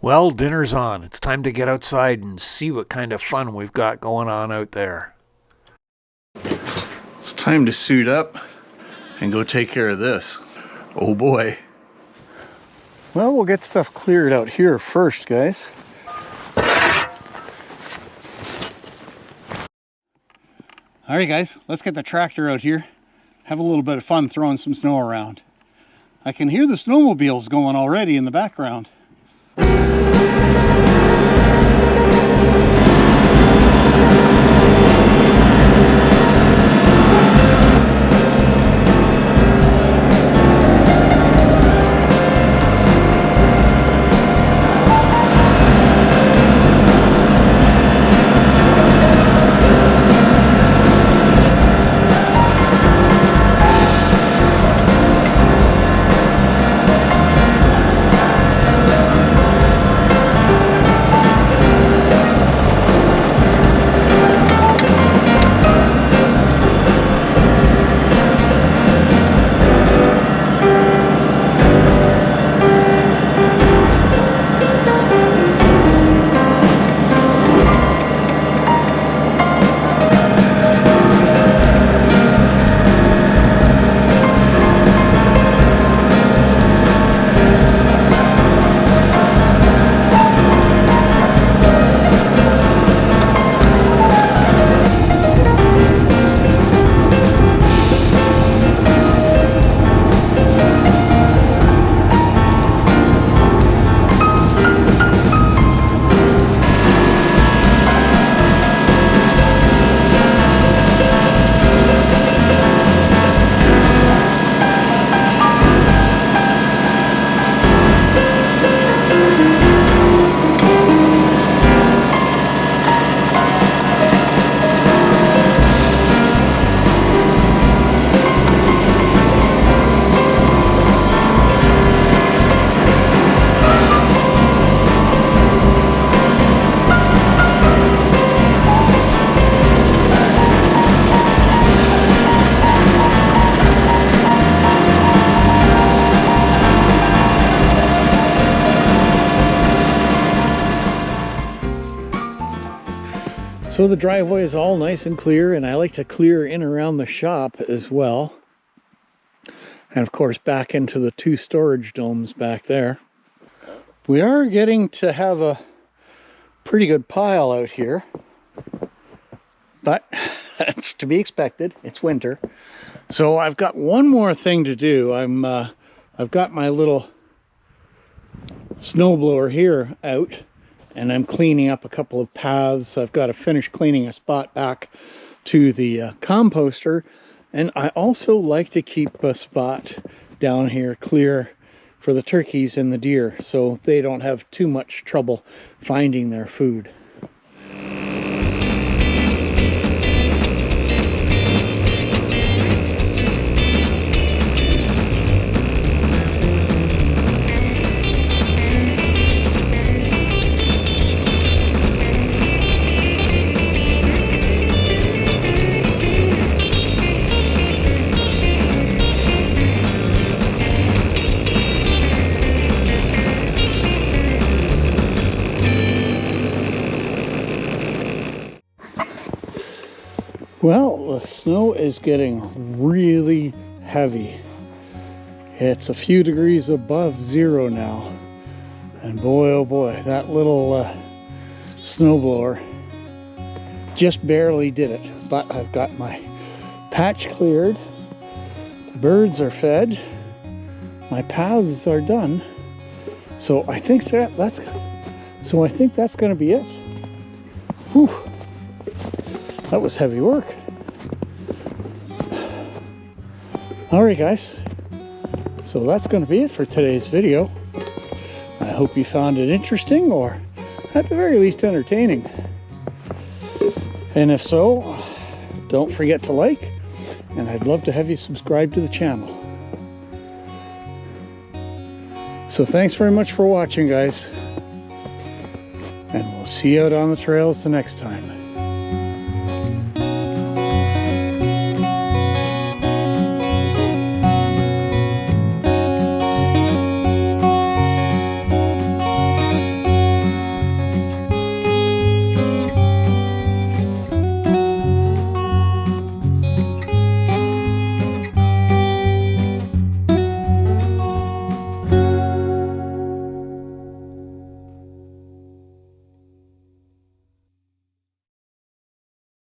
Well, dinner's on. It's time to get outside and see what kind of fun we've got going on out there. It's time to suit up and go take care of this. Oh boy. Well, we'll get stuff cleared out here first, guys. All right, guys, let's get the tractor out here. Have a little bit of fun throwing some snow around. I can hear the snowmobiles going already in the background. So the driveway is all nice and clear, and I like to clear in around the shop as well. And of course back into the 2 storage domes back there. We are getting to have a pretty good pile out here, but it's to be expected. It's winter. So I've got one more thing to do. I've got my little snowblower here out, and I'm cleaning up a couple of paths. I've got to finish cleaning a spot back to the composter, and I also like to keep a spot down here clear for the turkeys and the deer so they don't have too much trouble finding their food. Well, the snow is getting really heavy. It's a few degrees above 0 now. And boy, oh boy, that little snowblower just barely did it. But I've got my patch cleared. The birds are fed. My paths are done. So I think that's going to be it. Whew. That was heavy work. All right, guys. So that's going to be it for today's video. I hope you found it interesting, or at the very least entertaining. And if so, don't forget to like, and I'd love to have you subscribe to the channel. So thanks very much for watching, guys. And we'll see you out on the trails the next time.